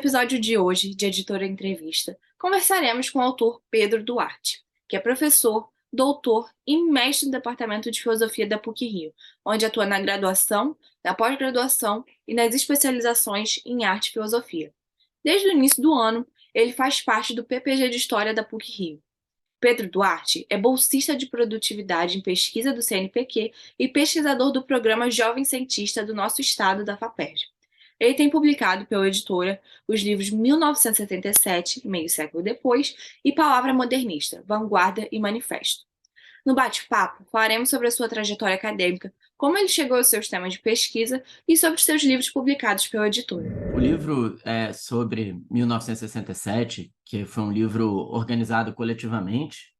episódio de hoje, de Editora Entrevista, conversaremos com o autor Pedro Duarte, que é professor, doutor e mestre no Departamento de Filosofia da PUC-Rio, onde atua na graduação, na pós-graduação e nas especializações em Arte e Filosofia. Desde o início do ano, ele faz parte do PPG de História da PUC-Rio. Pedro Duarte é bolsista de produtividade em pesquisa do CNPq e pesquisador do programa Jovem Cientista do nosso estado da FAPERJ. Ele tem publicado pela editora os livros 1977, Meio Século Depois, e Palavra Modernista, Vanguarda e Manifesto. No bate-papo, falaremos sobre a sua trajetória acadêmica, como ele chegou aos seus temas de pesquisa e sobre os seus livros publicados pela editora. O livro é sobre 1967, que foi um livro organizado coletivamente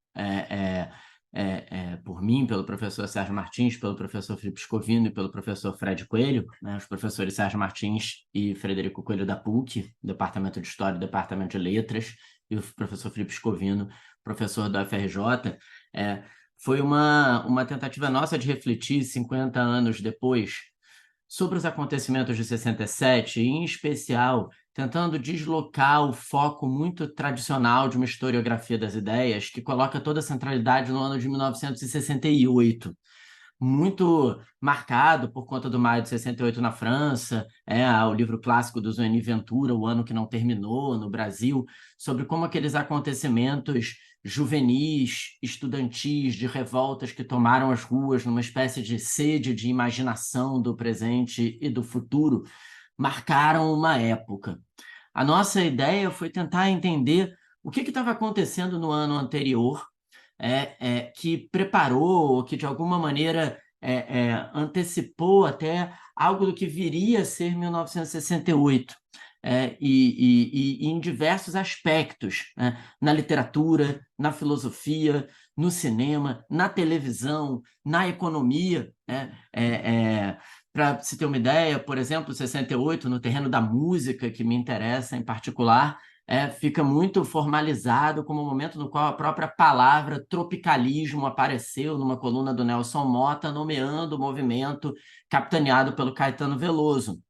por mim, pelo professor Sérgio Martins, pelo professor Felipe Scovino e pelo professor Fred Coelho, né, os professores Sérgio Martins e Frederico Coelho da PUC, Departamento de História e Departamento de Letras, e o professor Felipe Scovino, professor da UFRJ. Foi uma tentativa nossa de refletir 50 anos depois sobre os acontecimentos de 67, e, em especial, tentando deslocar o foco muito tradicional de uma historiografia das ideias que coloca toda a centralidade no ano de 1968, muito marcado por conta do Maio de 68 na França, o livro clássico do Zueni Ventura, O Ano que Não Terminou, no Brasil, sobre como aqueles acontecimentos juvenis, estudantis, de revoltas que tomaram as ruas numa espécie de sede de imaginação do presente e do futuro, marcaram uma época. A nossa ideia foi tentar entender o que estava acontecendo no ano anterior, que preparou, que de alguma maneira antecipou até algo do que viria a ser 1968, e em diversos aspectos, né? Na literatura, na filosofia, no cinema, na televisão, na economia, né? Para se ter uma ideia, por exemplo, 68, no terreno da música, que me interessa em particular, fica muito formalizado como o momento no qual a própria palavra tropicalismo apareceu numa coluna do Nelson Motta, nomeando o movimento capitaneado pelo Caetano Veloso.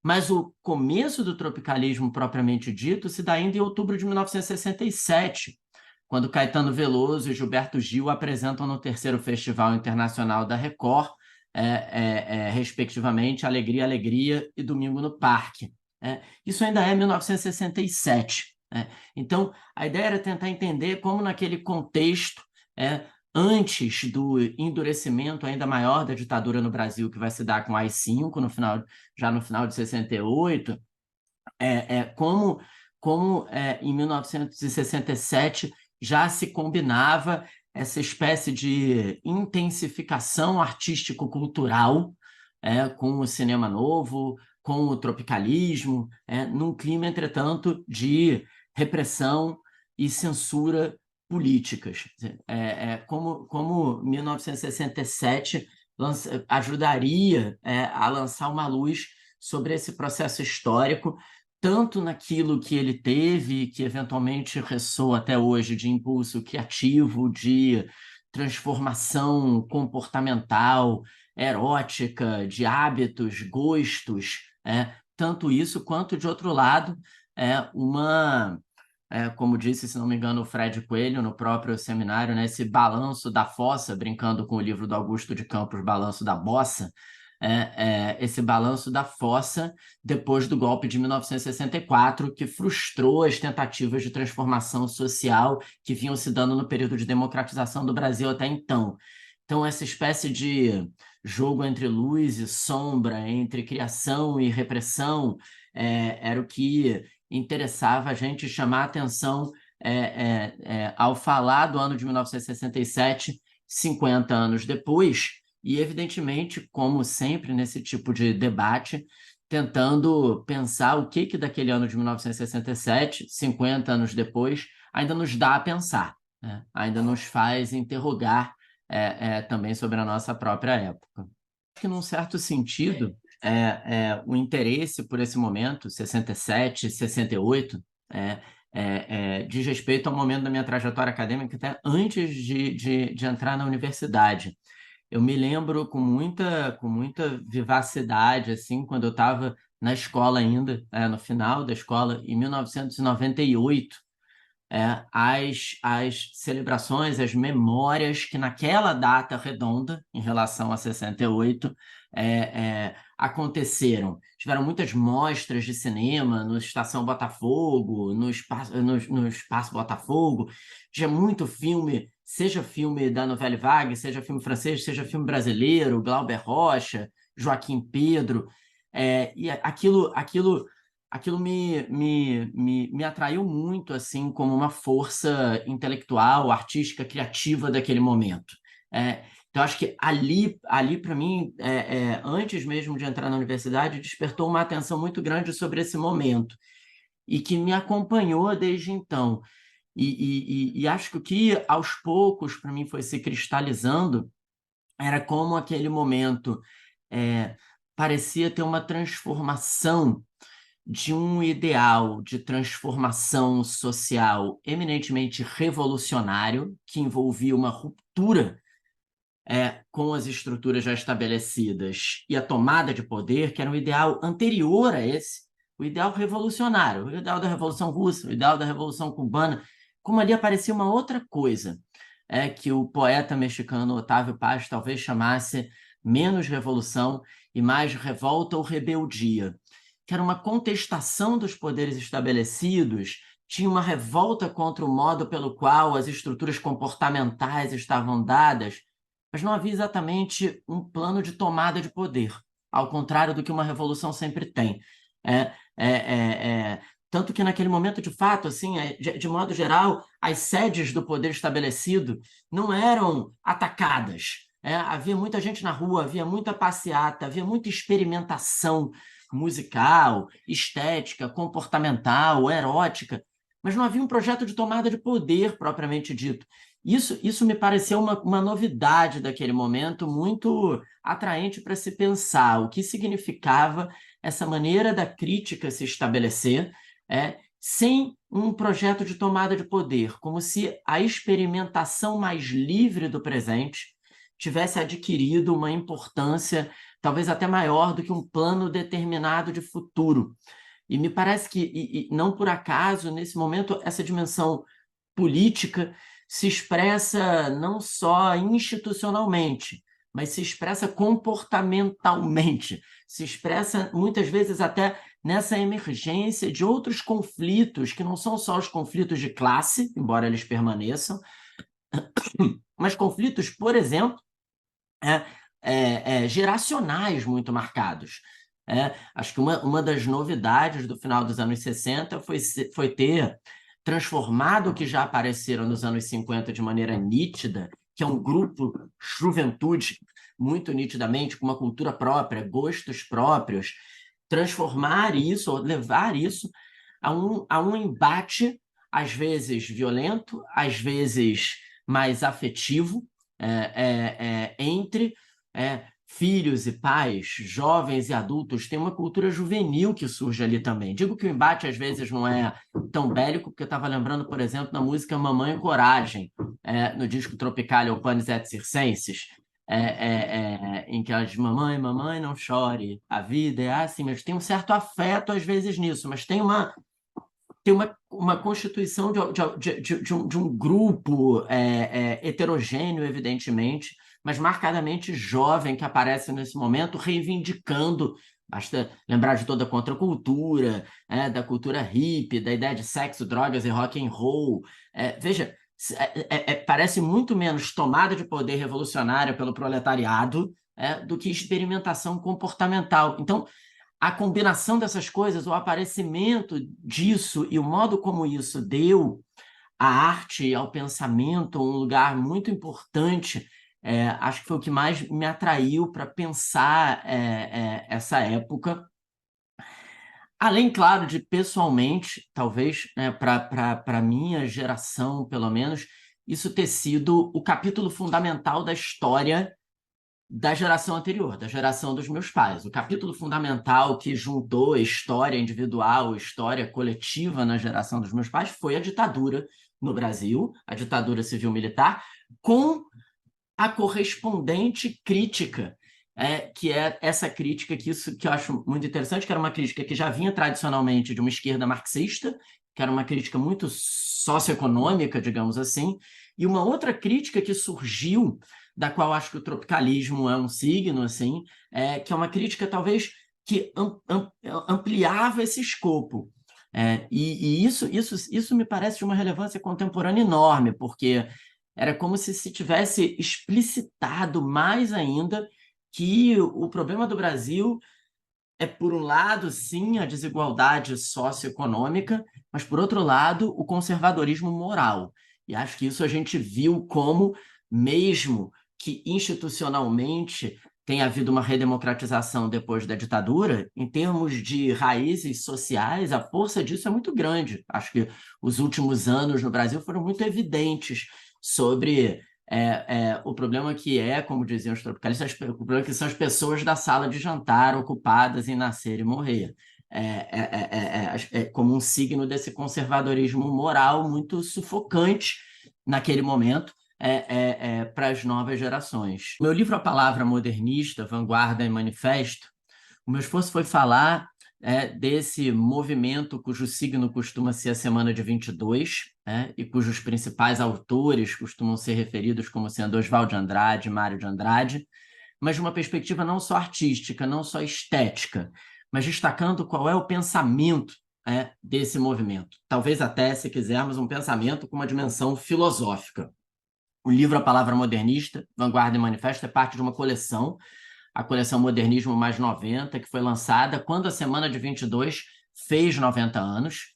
Mas o começo do tropicalismo propriamente dito se dá ainda em outubro de 1967, quando Caetano Veloso e Gilberto Gil apresentam no terceiro Festival Internacional da Record, respectivamente, Alegria, Alegria e Domingo no Parque. Isso ainda é 1967. Então, a ideia era tentar entender como, naquele contexto, antes do endurecimento ainda maior da ditadura no Brasil, que vai se dar com o AI-5, já no final de 68, como em 1967 já se combinava essa espécie de intensificação artístico-cultural, com o cinema novo, com o tropicalismo, num clima, entretanto, de repressão e censura políticas. Como 1967 ajudaria a lançar uma luz sobre esse processo histórico, tanto naquilo que ele teve, que eventualmente ressoa até hoje, de impulso criativo, de transformação comportamental, erótica, de hábitos, gostos, tanto isso quanto, de outro lado, como disse, se não me engano, o Fred Coelho, no próprio seminário, né, esse balanço da fossa, brincando com o livro do Augusto de Campos, Balanço da Bossa, esse balanço da fossa depois do golpe de 1964, que frustrou as tentativas de transformação social que vinham se dando no período de democratização do Brasil até então. Então, essa espécie de jogo entre luz e sombra, entre criação e repressão, era o que interessava a gente chamar a atenção ao falar do ano de 1967, 50 anos depois, e, evidentemente, como sempre nesse tipo de debate, tentando pensar o que daquele ano de 1967, 50 anos depois, ainda nos dá a pensar, né? Ainda nos faz interrogar também sobre a nossa própria época. Que, num certo sentido, o interesse por esse momento, 67, 68, diz respeito ao momento da minha trajetória acadêmica até antes de entrar na universidade. Eu me lembro com muita vivacidade, assim, quando eu estava na escola ainda, no final da escola, em 1998, as celebrações, as memórias que naquela data redonda, em relação a 68, aconteceram. Tiveram muitas mostras de cinema no Estação Botafogo, no Espaço Botafogo. Tinha muito filme, seja filme da Nouvelle Vague, seja filme francês, seja filme brasileiro, Glauber Rocha, Joaquim Pedro. E aquilo me atraiu muito, assim, como uma força intelectual, artística, criativa daquele momento. Então, acho que ali para mim, antes mesmo de entrar na universidade, despertou uma atenção muito grande sobre esse momento e que me acompanhou desde então. E acho que o que, aos poucos, para mim, foi se cristalizando era como aquele momento parecia ter uma transformação de um ideal de transformação social eminentemente revolucionário, que envolvia uma ruptura com as estruturas já estabelecidas e a tomada de poder, que era um ideal anterior a esse, o ideal revolucionário, o ideal da Revolução Russa, o ideal da Revolução Cubana, como ali aparecia uma outra coisa, que o poeta mexicano Otávio Paz talvez chamasse menos revolução e mais revolta ou rebeldia, que era uma contestação dos poderes estabelecidos, tinha uma revolta contra o modo pelo qual as estruturas comportamentais estavam dadas, mas não havia exatamente um plano de tomada de poder, ao contrário do que uma revolução sempre tem. Tanto que naquele momento, de fato, assim, de modo geral, as sedes do poder estabelecido não eram atacadas. Havia muita gente na rua, havia muita passeata, havia muita experimentação musical, estética, comportamental, erótica, mas não havia um projeto de tomada de poder propriamente dito. Isso me pareceu uma novidade daquele momento, muito atraente para se pensar o que significava essa maneira da crítica se estabelecer, sem um projeto de tomada de poder, como se a experimentação mais livre do presente tivesse adquirido uma importância talvez até maior do que um plano determinado de futuro. E me parece que, e não por acaso, nesse momento, essa dimensão política se expressa não só institucionalmente, mas se expressa comportamentalmente, se expressa muitas vezes até nessa emergência de outros conflitos, que não são só os conflitos de classe, embora eles permaneçam, mas conflitos, por exemplo, geracionais muito marcados. Acho que uma das novidades do final dos anos 60 foi ter transformado o que já apareceram nos anos 50 de maneira nítida, que é um grupo juventude muito nitidamente, com uma cultura própria, gostos próprios, transformar isso, ou levar isso a um embate, às vezes violento, às vezes mais afetivo, entre filhos e pais, jovens e adultos. Tem uma cultura juvenil que surge ali também. Digo que o embate às vezes não é tão bélico, porque eu estava lembrando, por exemplo, na música Mamãe Coragem, no disco Tropicalia ou Panis et Circenses, em que ela diz: mamãe, mamãe, não chore, a vida é assim, mas tem um certo afeto às vezes nisso, mas tem uma constituição de um grupo heterogêneo, evidentemente, mas marcadamente jovem, que aparece nesse momento reivindicando, basta lembrar de toda a contracultura, da cultura hippie, da ideia de sexo, drogas e rock and roll. Veja, parece muito menos tomada de poder revolucionária pelo proletariado do que experimentação comportamental. Então, a combinação dessas coisas, o aparecimento disso e o modo como isso deu à arte e ao pensamento um lugar muito importante, acho que foi o que mais me atraiu para pensar essa época. Além, claro, de pessoalmente, talvez, para a minha geração, pelo menos, isso ter sido o capítulo fundamental da história da geração anterior, da geração dos meus pais. O capítulo fundamental que juntou história individual, história coletiva na geração dos meus pais foi a ditadura no Brasil, a ditadura civil-militar, com a correspondente crítica que é essa crítica que eu acho muito interessante, que era uma crítica que já vinha tradicionalmente de uma esquerda marxista, que era uma crítica muito socioeconômica, digamos assim, e uma outra crítica que surgiu, da qual acho que o tropicalismo é um signo, assim, que é uma crítica talvez que ampliava esse escopo. E isso me parece de uma relevância contemporânea enorme, porque era como se tivesse explicitado mais ainda que o problema do Brasil é, por um lado, sim, a desigualdade socioeconômica, mas, por outro lado, o conservadorismo moral. E acho que isso a gente viu como, mesmo que institucionalmente tenha havido uma redemocratização depois da ditadura, em termos de raízes sociais, a força disso é muito grande. Acho que os últimos anos no Brasil foram muito evidentes sobre o problema que como diziam os tropicalistas, o problema que são as pessoas da sala de jantar ocupadas em nascer e morrer. É como um signo desse conservadorismo moral muito sufocante naquele momento para as novas gerações. Meu livro A Palavra Modernista, Vanguarda e Manifesto, o meu esforço foi falar desse movimento cujo signo costuma ser a semana de 22, e cujos principais autores costumam ser referidos como sendo Oswald de Andrade, Mário de Andrade, mas de uma perspectiva não só artística, não só estética, mas destacando qual é o pensamento desse movimento. Talvez até, se quisermos, um pensamento com uma dimensão filosófica. O livro A Palavra Modernista, Vanguarda e Manifesto, é parte de uma coleção, a coleção Modernismo Mais 90, que foi lançada quando a Semana de 22 fez 90 anos.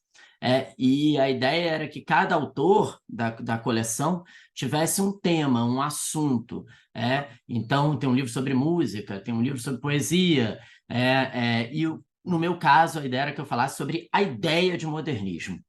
E a ideia era que cada autor da coleção tivesse um tema, um assunto. Então, tem um livro sobre música, tem um livro sobre poesia, no meu caso, a ideia era que eu falasse sobre a ideia de modernismo.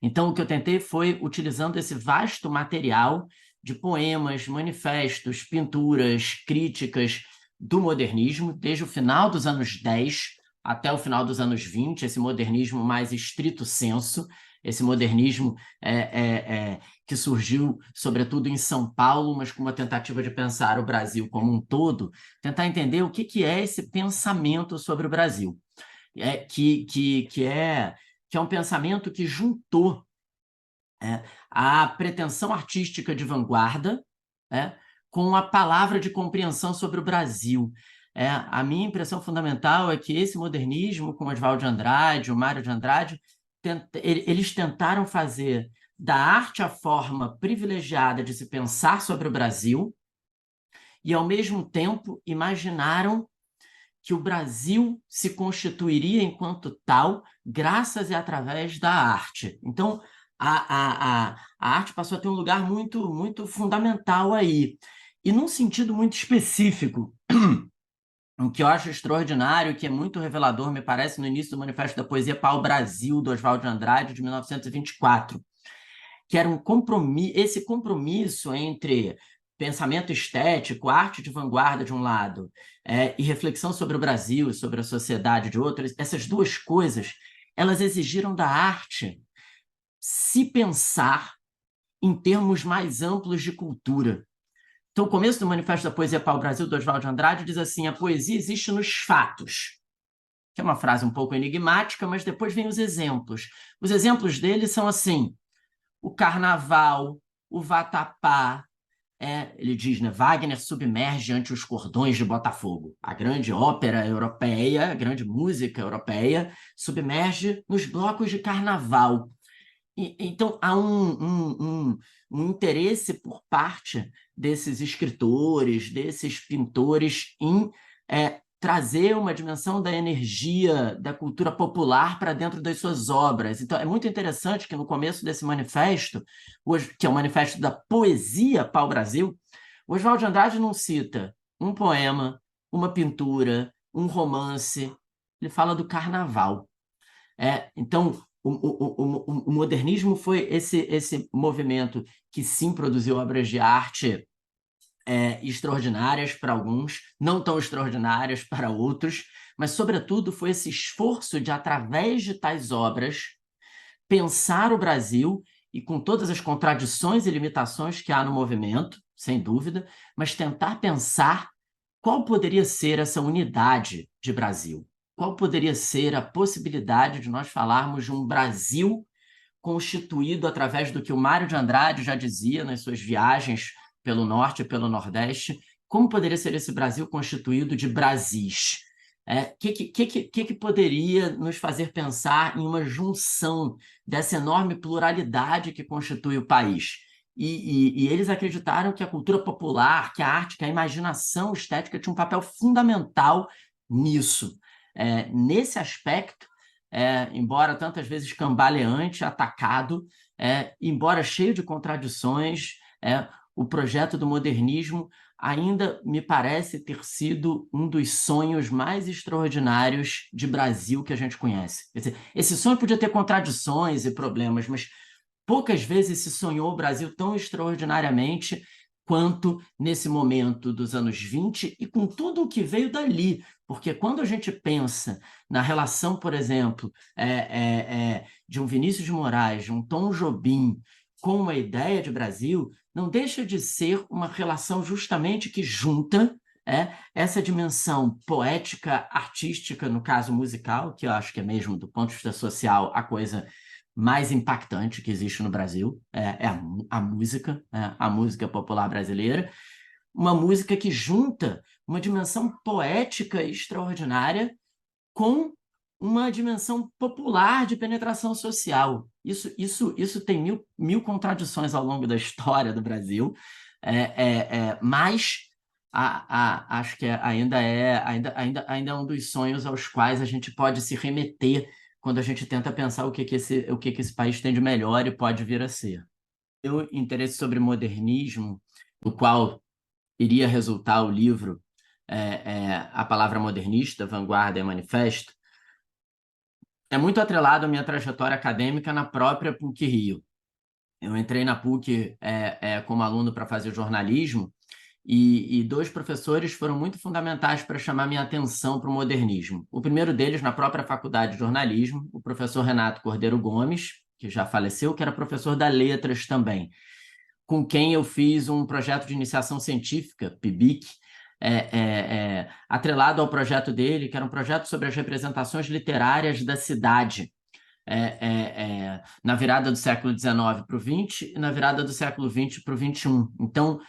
Então, o que eu tentei foi, utilizando esse vasto material de poemas, manifestos, pinturas, críticas do modernismo, desde o final dos anos 10 até o final dos anos 20, esse modernismo mais estrito sensu, esse modernismo que surgiu, sobretudo, em São Paulo, mas com uma tentativa de pensar o Brasil como um todo, tentar entender o que é esse pensamento sobre o Brasil, que é um pensamento que juntou a pretensão artística de vanguarda com a palavra de compreensão sobre o Brasil. A minha impressão fundamental é que esse modernismo, com Oswald de Andrade, o Mário de Andrade, eles tentaram fazer da arte a forma privilegiada de se pensar sobre o Brasil e, ao mesmo tempo, imaginaram que o Brasil se constituiria enquanto tal graças e através da arte. Então, a arte passou a ter um lugar muito, muito fundamental aí. E num sentido muito específico, o que eu acho extraordinário, que é muito revelador, me parece, no início do Manifesto da Poesia Pau-Brasil, do Oswald de Andrade, de 1924, que era esse compromisso entre pensamento estético, arte de vanguarda de um lado, e reflexão sobre o Brasil, sobre a sociedade de outro. Essas duas coisas, elas exigiram da arte se pensar em termos mais amplos de cultura. Então, o começo do Manifesto da Poesia Pau-Brasil, do Oswald de Andrade, diz assim: a poesia existe nos fatos, que é uma frase um pouco enigmática, mas depois vem os exemplos. Os exemplos dele são assim: o carnaval, o vatapá. Ele diz, né, Wagner submerge ante os cordões de Botafogo. A grande ópera europeia, a grande música europeia, submerge nos blocos de carnaval. Então, há um interesse por parte desses escritores, desses pintores, em trazer uma dimensão da energia da cultura popular para dentro das suas obras. Então, é muito interessante que no começo desse manifesto, que é o manifesto da poesia pau-brasil, o Oswald de Andrade não cita um poema, uma pintura, um romance, ele fala do carnaval. Então, o modernismo foi esse movimento que sim produziu obras de arte extraordinárias para alguns, não tão extraordinárias para outros, mas, sobretudo, foi esse esforço de, através de tais obras, pensar o Brasil, e com todas as contradições e limitações que há no movimento, sem dúvida, mas tentar pensar qual poderia ser essa unidade de Brasil? Qual poderia ser a possibilidade de nós falarmos de um Brasil constituído através do que o Mário de Andrade já dizia nas suas viagens pelo Norte e pelo Nordeste? Como poderia ser esse Brasil constituído de Brasis? Que poderia nos fazer pensar em uma junção dessa enorme pluralidade que constitui o país? E eles acreditaram que a cultura popular, que a arte, que a imaginação estética tinha um papel fundamental nisso. Nesse aspecto, embora tantas vezes cambaleante, atacado, embora cheio de contradições, o projeto do modernismo ainda me parece ter sido um dos sonhos mais extraordinários de Brasil que a gente conhece. Quer dizer, esse sonho podia ter contradições e problemas, mas poucas vezes se sonhou o Brasil tão extraordinariamente quanto nesse momento dos anos 20 e com tudo o que veio dali. Porque quando a gente pensa na relação, por exemplo, de um Vinícius de Moraes, de um Tom Jobim, com a ideia de Brasil, não deixa de ser uma relação justamente que junta essa dimensão poética, artística, no caso musical, que eu acho que é mesmo, do ponto de vista social, a coisa mais impactante que existe no Brasil, a música popular brasileira, uma música que junta uma dimensão poética extraordinária com uma dimensão popular de penetração social. Isso tem mil contradições ao longo da história do Brasil, mas acho que ainda é um dos sonhos aos quais a gente pode se remeter quando a gente tenta pensar o que esse país tem de melhor e pode vir a ser. O interesse sobre modernismo, do qual iria resultar o livro A Palavra Modernista, Vanguarda e Manifesto, é muito atrelado à minha trajetória acadêmica na própria PUC-Rio. Eu entrei na PUC como aluno para fazer jornalismo e dois professores foram muito fundamentais para chamar minha atenção para o modernismo. O primeiro deles, na própria faculdade de jornalismo, o professor Renato Cordeiro Gomes, que já faleceu, que era professor da Letras também, com quem eu fiz um projeto de iniciação científica, PIBIC, atrelado ao projeto dele, que era um projeto sobre as representações literárias da cidade, na virada do século XIX para o XX e na virada do século XX para o XXI. Então,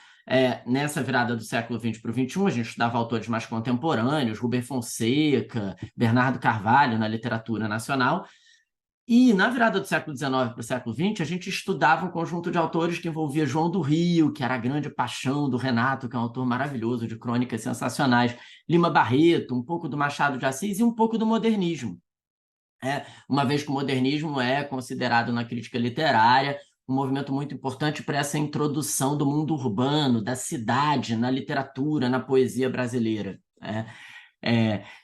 nessa virada do século XX para o XXI, a gente estudava autores mais contemporâneos, Rubem Fonseca, Bernardo Carvalho, na literatura nacional, e na virada do século XIX para o século XX, a gente estudava um conjunto de autores que envolvia João do Rio, que era a grande paixão do Renato, que é um autor maravilhoso, de crônicas sensacionais, Lima Barreto, um pouco do Machado de Assis e um pouco do modernismo. Uma vez que o modernismo é considerado na crítica literária um movimento muito importante para essa introdução do mundo urbano, da cidade, na literatura, na poesia brasileira.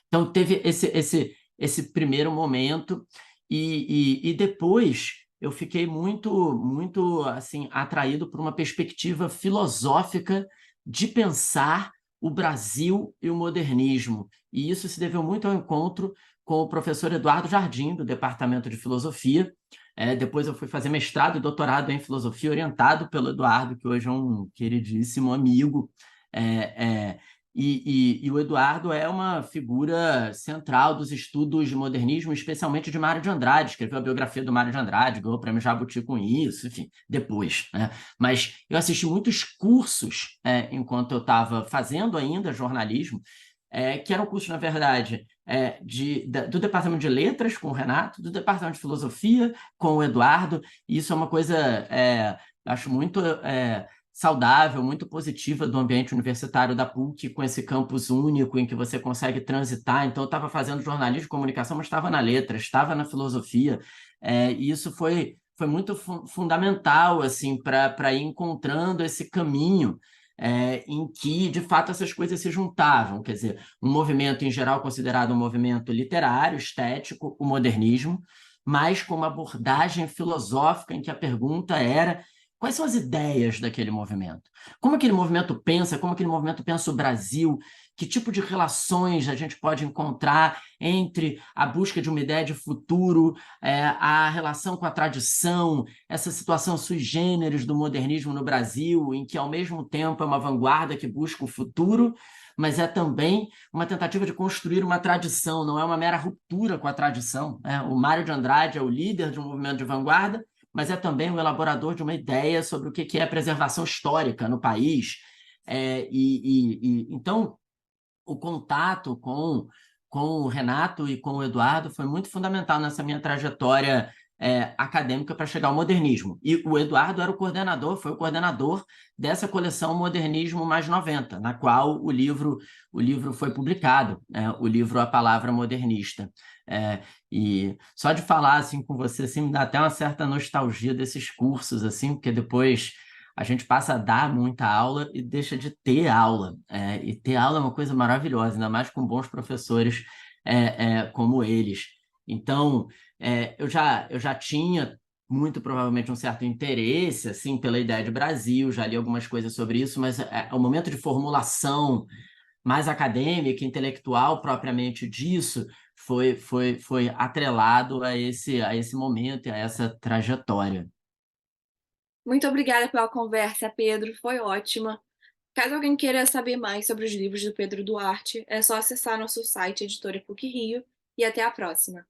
Então, teve esse primeiro momento, e depois eu fiquei muito assim, atraído por uma perspectiva filosófica de pensar o Brasil e o modernismo. E isso se deveu muito ao encontro com o professor Eduardo Jardim, do Departamento de Filosofia. Depois eu fui fazer mestrado e doutorado em filosofia, orientado pelo Eduardo, que hoje é um queridíssimo amigo. E o Eduardo é uma figura central dos estudos de modernismo, especialmente de Mário de Andrade. Escreveu a biografia do Mário de Andrade, ganhou o prêmio Jabuti com isso, enfim, depois. Mas eu assisti muitos cursos enquanto eu estava fazendo ainda jornalismo, que eram cursos, na verdade, do Departamento de Letras, com o Renato, do Departamento de Filosofia, com o Eduardo, e isso é uma coisa, acho muito saudável, muito positiva do ambiente universitário da PUC, com esse campus único em que você consegue transitar. Então, eu estava fazendo jornalismo e comunicação, mas estava na letras, estava na filosofia, e isso foi muito fundamental assim, para ir encontrando esse caminho em que, de fato, essas coisas se juntavam. Quer dizer, um movimento, em geral, considerado um movimento literário, estético, o modernismo, mas com uma abordagem filosófica em que a pergunta era: Quais são as ideias daquele movimento? Como aquele movimento pensa, como aquele movimento pensa o Brasil, que tipo de relações a gente pode encontrar entre a busca de uma ideia de futuro, a relação com a tradição, essa situação sui generis do modernismo no Brasil, em que, ao mesmo tempo, é uma vanguarda que busca o futuro, mas é também uma tentativa de construir uma tradição, não é uma mera ruptura com a tradição, né? O Mário de Andrade é o líder de um movimento de vanguarda, mas é também o elaborador de uma ideia sobre o que é a preservação histórica no país. Então, o contato com o Renato e com o Eduardo foi muito fundamental nessa minha trajetória acadêmica para chegar ao modernismo. E o Eduardo era foi o coordenador dessa coleção Modernismo mais 90, na qual o livro foi publicado, o livro A Palavra Modernista. E só de falar assim com você assim, me dá até uma certa nostalgia desses cursos, assim, porque depois a gente passa a dar muita aula e deixa de ter aula. E ter aula é uma coisa maravilhosa, ainda mais com bons professores como eles. Então, eu já tinha muito provavelmente um certo interesse assim pela ideia de Brasil, já li algumas coisas sobre isso, mas o momento de formulação mais acadêmica, intelectual propriamente disso, foi atrelado a esse momento e a essa trajetória. Muito obrigada pela conversa, Pedro, foi ótima. Caso alguém queira saber mais sobre os livros do Pedro Duarte, é só acessar nosso site Editora PUC Rio e até a próxima.